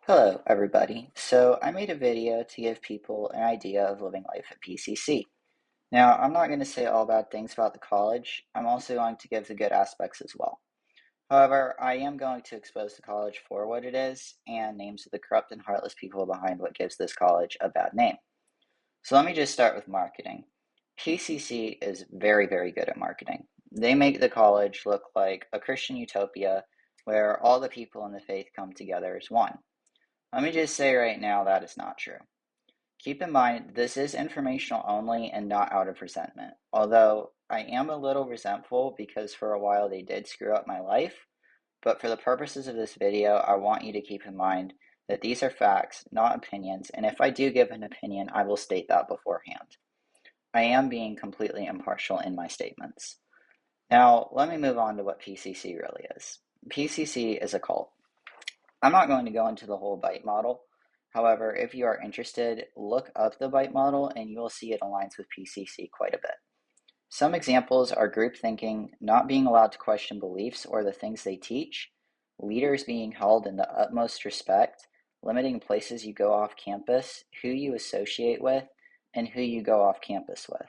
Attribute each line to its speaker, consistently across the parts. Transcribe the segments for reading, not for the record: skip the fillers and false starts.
Speaker 1: Hello, everybody. So I made a video to give people an idea of living life at PCC. Now, I'm not going to say all bad things about the college. I'm also going to give the good aspects as well. However, I am going to expose the college for what it is and names of the corrupt and heartless people behind what gives this college a bad name. So let me just start with marketing. PCC is very, very good at marketing. They make the college look like a Christian utopia where all the people in the faith come together as one. Let me just say right now that is not true. Keep in mind, this is informational only and not out of resentment. Although I am a little resentful because for a while they did screw up my life, but for the purposes of this video, I want you to keep in mind that these are facts, not opinions, and if I do give an opinion, I will state that beforehand. I am being completely impartial in my statements. Now, let me move on to what PCC really is. PCC is a cult. I'm not going to go into the whole bite model. However, if you are interested, look up the bite model and you will see it aligns with PCC quite a bit. Some examples are group thinking, not being allowed to question beliefs or the things they teach, leaders being held in the utmost respect, limiting places you go off campus, who you associate with, and who you go off campus with.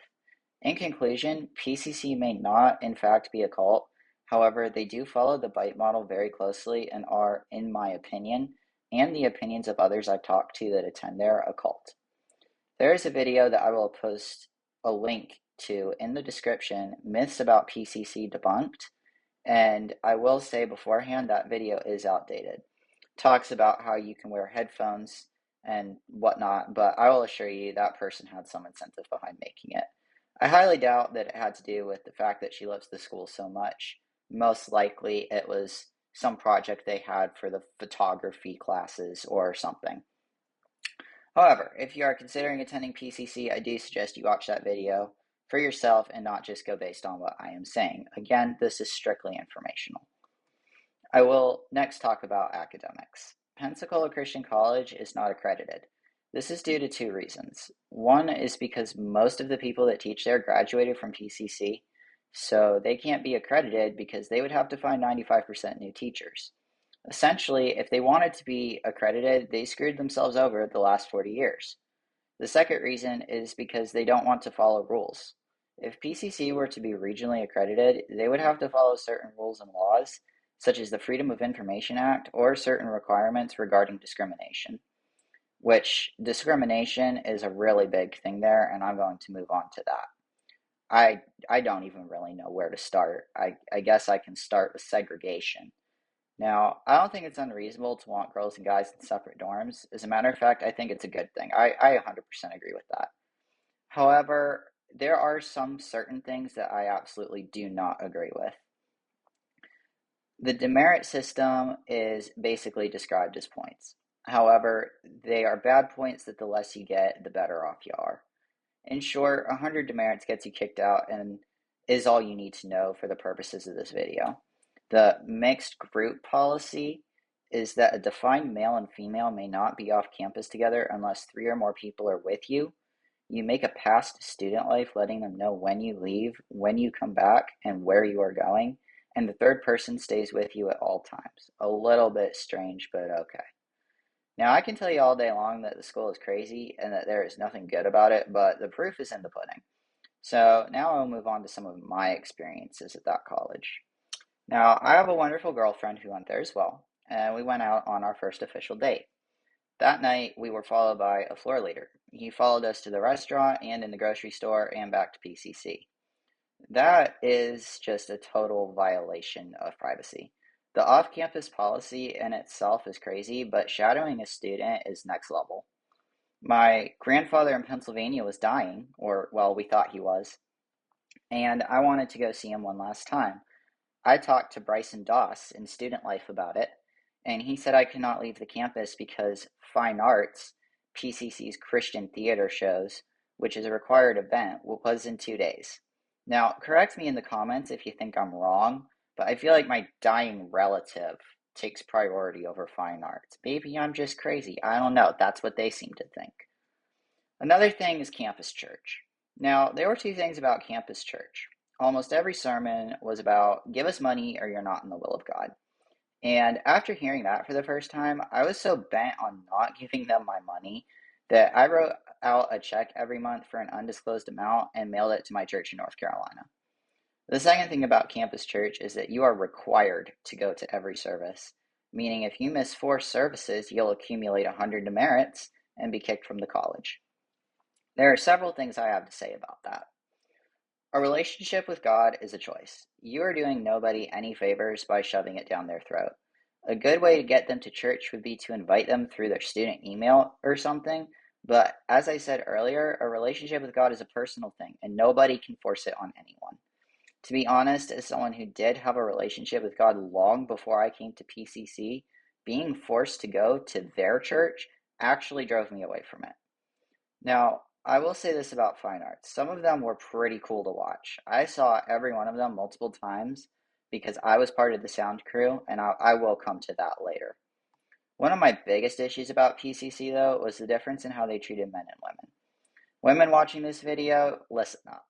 Speaker 1: In conclusion, PCC may not, in fact, be a cult. However, they do follow the bite model very closely and are, in my opinion, and the opinions of others I've talked to that attend there, a cult. There is a video that I will post a link to in the description, Myths About PCC Debunked, and I will say beforehand that video is outdated. Talks about how you can wear headphones and whatnot, but I will assure you that person had some incentive behind making it. I highly doubt that it had to do with the fact that she loves the school so much. Most likely it was some project they had for the photography classes or something. However, if you are considering attending PCC, I do suggest you watch that video for yourself and not just go based on what I am saying. Again, this is strictly informational. I will next talk about academics. Pensacola Christian College is not accredited. This is due to two reasons. One is because most of the people that teach there graduated from PCC, so they can't be accredited because they would have to find 95% new teachers. Essentially, if they wanted to be accredited, they screwed themselves over the last 40 years. The second reason is because they don't want to follow rules. If PCC were to be regionally accredited, they would have to follow certain rules and laws, such as the Freedom of Information Act or certain requirements regarding discrimination, which discrimination is a really big thing there, and I'm going to move on to that. I don't even really know where to start. I guess I can start with segregation. Now, I don't think it's unreasonable to want girls and guys in separate dorms. As a matter of fact, I think it's a good thing. I 100% agree with that. However, there are some certain things that I absolutely do not agree with. The demerit system is basically described as points. However, they are bad points that the less you get, the better off you are. In short, 100 demerits gets you kicked out and is all you need to know for the purposes of this video. The mixed group policy is that a defined male and female may not be off campus together unless 3 or more people are with you. You make a pass to student life, letting them know when you leave, when you come back, and where you are going, and the third person stays with you at all times. A little bit strange, but okay. Now, I can tell you all day long that the school is crazy and that there is nothing good about it, but the proof is in the pudding. So now I'll move on to some of my experiences at that college. Now, I have a wonderful girlfriend who went there as well, and we went out on our first official date. That night, we were followed by a floor leader. He followed us to the restaurant and in the grocery store and back to PCC. That is just a total violation of privacy. The off-campus policy in itself is crazy, but shadowing a student is next level. My grandfather in Pennsylvania was dying, or, well, we thought he was, and I wanted to go see him one last time. I talked to Bryson Doss in Student Life about it, and he said I could not leave the campus because fine arts, PCC's Christian theater shows, which is a required event, was in 2 days. Now, correct me in the comments if you think I'm wrong, but I feel like my dying relative takes priority over fine arts. Maybe I'm just crazy. I don't know. That's what they seem to think. Another thing is campus church. Now, there were two things about campus church. Almost every sermon was about give us money or you're not in the will of God. And after hearing that for the first time, I was so bent on not giving them my money that I wrote out a check every month for an undisclosed amount and mailed it to my church in North Carolina. The second thing about campus church is that you are required to go to every service, meaning if you miss 4 services, you'll accumulate 100 demerits and be kicked from the college. There are several things I have to say about that. A relationship with God is a choice. You are doing nobody any favors by shoving it down their throat. A good way to get them to church would be to invite them through their student email or something. But as I said earlier, a relationship with God is a personal thing, and nobody can force it on anyone. To be honest, as someone who did have a relationship with God long before I came to PCC, being forced to go to their church actually drove me away from it. Now, I will say this about fine arts. Some of them were pretty cool to watch. I saw every one of them multiple times because I was part of the sound crew, and I will come to that later. One of my biggest issues about PCC, though, was the difference in how they treated men and women. Women watching this video, listen up.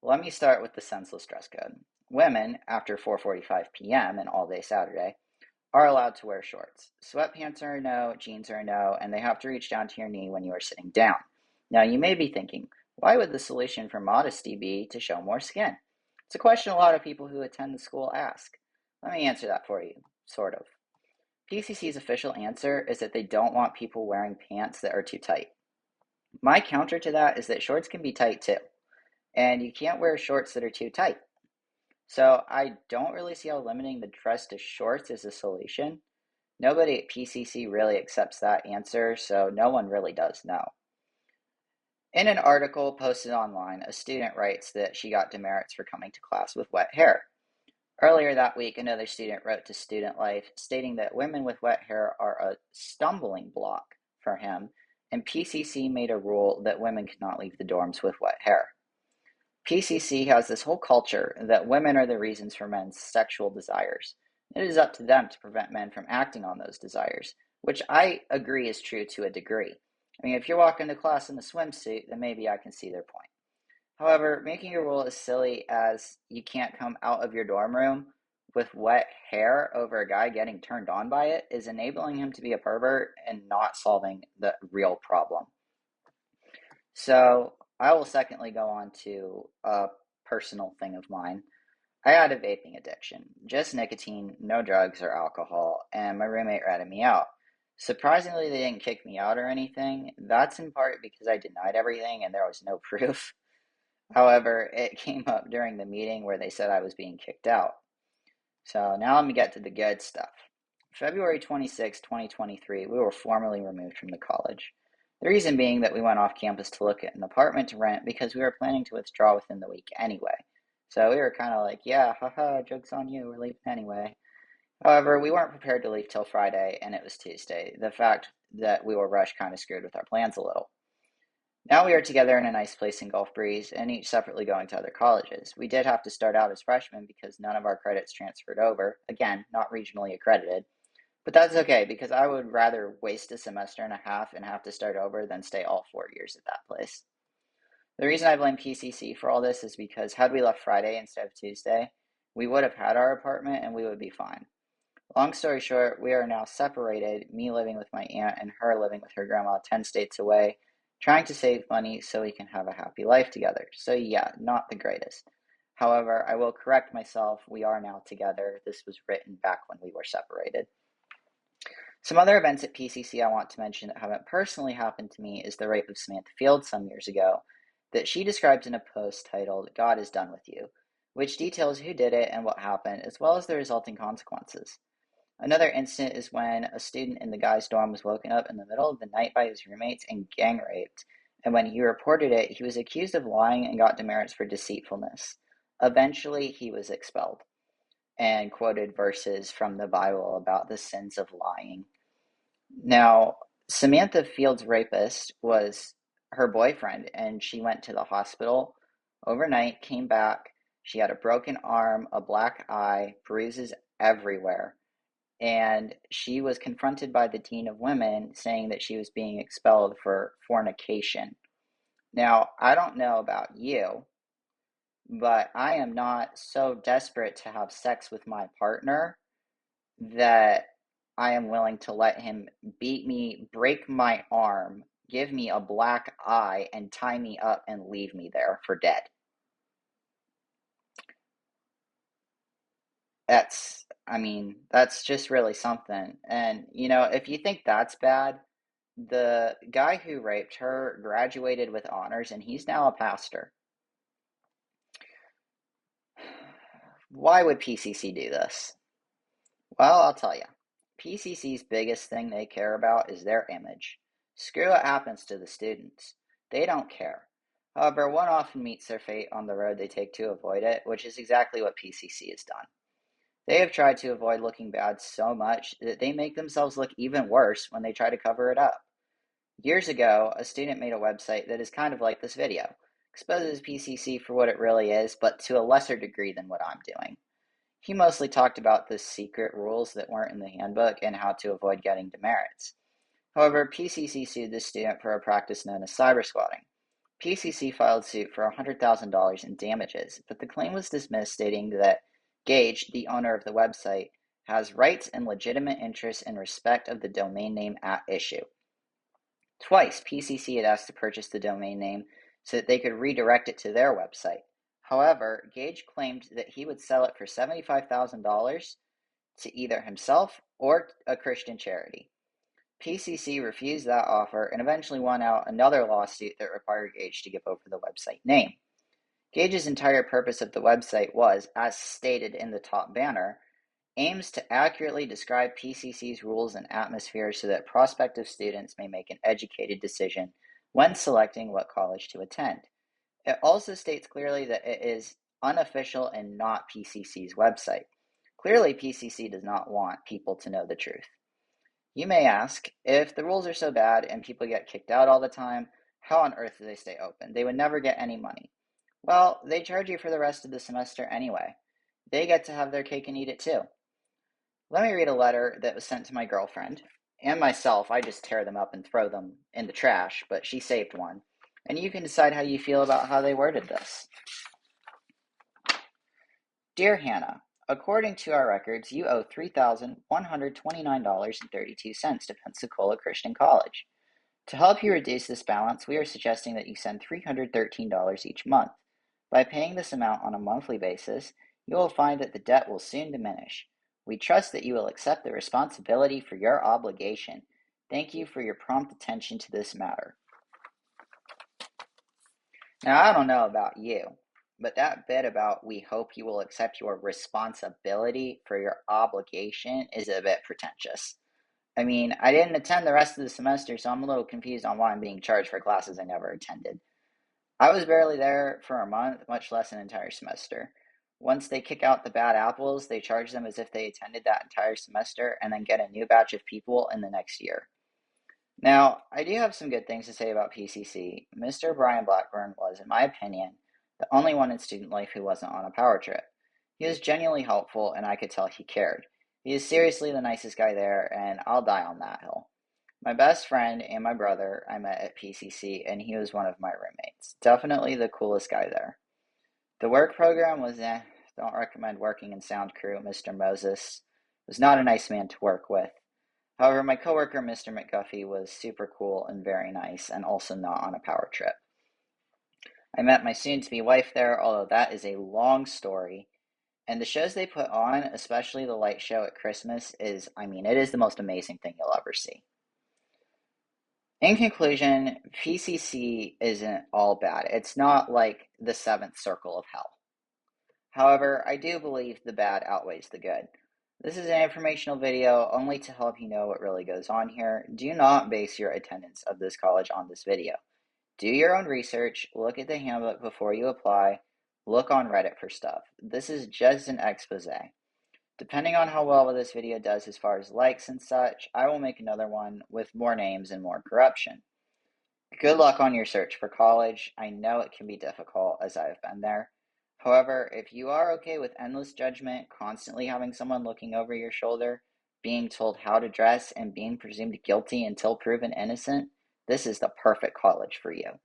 Speaker 1: Let me start with the senseless dress code. Women, after 4:45 p.m. and all day Saturday, are allowed to wear shorts. Sweatpants are a no, jeans are a no, and they have to reach down to your knee when you are sitting down. Now, you may be thinking, why would the solution for modesty be to show more skin? It's a question a lot of people who attend the school ask. Let me answer that for you, sort of. PCC's official answer is that they don't want people wearing pants that are too tight. My counter to that is that shorts can be tight too, and you can't wear shorts that are too tight. So I don't really see how limiting the dress to shorts is a solution. Nobody at PCC really accepts that answer, so no one really does know. In an article posted online, a student writes that she got demerits for coming to class with wet hair. Earlier that week, another student wrote to Student Life stating that women with wet hair are a stumbling block for him, and PCC made a rule that women cannot leave the dorms with wet hair. PCC has this whole culture that women are the reasons for men's sexual desires. It is up to them to prevent men from acting on those desires, which I agree is true to a degree. I mean, if you're walking to class in a swimsuit, then maybe I can see their point. However, making a rule as silly as you can't come out of your dorm room with wet hair over a guy getting turned on by it is enabling him to be a pervert and not solving the real problem. So I will secondly go on to a personal thing of mine. I had a vaping addiction, just nicotine, no drugs or alcohol, and my roommate ratted me out. Surprisingly, they didn't kick me out or anything. That's in part because I denied everything and there was no proof. However, it came up during the meeting where they said I was being kicked out. So now let me get to the good stuff. February 26, 2023, we were formally removed from the college. The reason being that we went off campus to look at an apartment to rent because we were planning to withdraw within the week anyway. So we were kind of like, yeah, haha, joke's on you, we're leaving anyway. However, we weren't prepared to leave till Friday, and it was Tuesday. The fact that we were rushed kind of screwed with our plans a little. Now we are together in a nice place in Gulf Breeze and each separately going to other colleges. We did have to start out as freshmen because none of our credits transferred over. Again, not regionally accredited. But that's okay because I would rather waste a semester and a half and have to start over than stay all 4 years at that place. The reason I blame PCC for all this is because had we left Friday instead of Tuesday, we would have had our apartment and we would be fine. Long story short, we are now separated, me living with my aunt and her living with her grandma 10 states away, trying to save money so we can have a happy life together. So, yeah, not the greatest. However, I will correct myself. We are now together. This was written back when we were separated. Some other events at PCC I want to mention that haven't personally happened to me is the rape of Samantha Fields some years ago that she described in a post titled, God is Done With You, which details who did it and what happened, as well as the resulting consequences. Another incident is when a student in the guy's dorm was woken up in the middle of the night by his roommates and gang raped, and when he reported it, he was accused of lying and got demerits for deceitfulness. Eventually, he was expelled and quoted verses from the Bible about the sins of lying. Now, Samantha Fields' rapist was her boyfriend, and she went to the hospital overnight, came back. She had a broken arm, a black eye, bruises everywhere. And she was confronted by the dean of women saying that she was being expelled for fornication. Now, I don't know about you, but I am not so desperate to have sex with my partner that I am willing to let him beat me, break my arm, give me a black eye, and tie me up and leave me there for dead. That's just really something. And, if you think that's bad, the guy who raped her graduated with honors and he's now a pastor. Why would PCC do this? Well, I'll tell you. PCC's biggest thing they care about is their image. Screw what happens to the students. They don't care. However, one often meets their fate on the road they take to avoid it, which is exactly what PCC has done. They have tried to avoid looking bad so much that they make themselves look even worse when they try to cover it up. Years ago, a student made a website that is kind of like this video, exposes PCC for what it really is, but to a lesser degree than what I'm doing. He mostly talked about the secret rules that weren't in the handbook and how to avoid getting demerits. However, PCC sued the student for a practice known as cybersquatting. PCC filed suit for $100,000 in damages, but the claim was dismissed, stating that Gage, the owner of the website, has rights and legitimate interests in respect of the domain name at issue. Twice, PCC had asked to purchase the domain name so that they could redirect it to their website. However, Gage claimed that he would sell it for $75,000 to either himself or a Christian charity. PCC refused that offer and eventually won out another lawsuit that required Gage to give over the website name. Gage's entire purpose of the website was, as stated in the top banner, aims to accurately describe PCC's rules and atmosphere so that prospective students may make an educated decision when selecting what college to attend. It also states clearly that it is unofficial and not PCC's website. Clearly, PCC does not want people to know the truth. You may ask, if the rules are so bad and people get kicked out all the time, how on earth do they stay open? They would never get any money. Well, they charge you for the rest of the semester anyway. They get to have their cake and eat it too. Let me read a letter that was sent to my girlfriend and myself. I just tear them up and throw them in the trash, but she saved one. And you can decide how you feel about how they worded this. Dear Hannah, according to our records, you owe $3,129.32 to Pensacola Christian College. To help you reduce this balance, we are suggesting that you send $313 each month. By paying this amount on a monthly basis, you will find that the debt will soon diminish. We trust that you will accept the responsibility for your obligation. Thank you for your prompt attention to this matter. Now, I don't know about you, but that bit about we hope you will accept your responsibility for your obligation is a bit pretentious. I didn't attend the rest of the semester, so I'm a little confused on why I'm being charged for classes I never attended. I was barely there for a month, much less an entire semester. Once they kick out the bad apples, they charge them as if they attended that entire semester and then get a new batch of people in the next year. Now, I do have some good things to say about PCC. Mr. Brian Blackburn was, in my opinion, the only one in student life who wasn't on a power trip. He was genuinely helpful, and I could tell he cared. He is seriously the nicest guy there, and I'll die on that hill. My best friend and my brother I met at PCC, and he was one of my roommates. Definitely the coolest guy there. The work program was Don't recommend working in sound crew. Mr. Moses was not a nice man to work with. However, my coworker, Mr. McGuffey, was super cool and very nice, and also not on a power trip. I met my soon-to-be wife there, although that is a long story. And the shows they put on, especially the light show at Christmas, it is the most amazing thing you'll ever see. In conclusion, PCC isn't all bad. It's not like the seventh circle of hell. However, I do believe the bad outweighs the good. This is an informational video only to help you know what really goes on here. Do not base your attendance of this college on this video. Do your own research, look at the handbook before you apply, look on Reddit for stuff. This is just an expose. Depending on how well this video does as far as likes and such, I will make another one with more names and more corruption. Good luck on your search for college. I know it can be difficult, as I have been there. However, if you are okay with endless judgment, constantly having someone looking over your shoulder, being told how to dress, and being presumed guilty until proven innocent, this is the perfect college for you.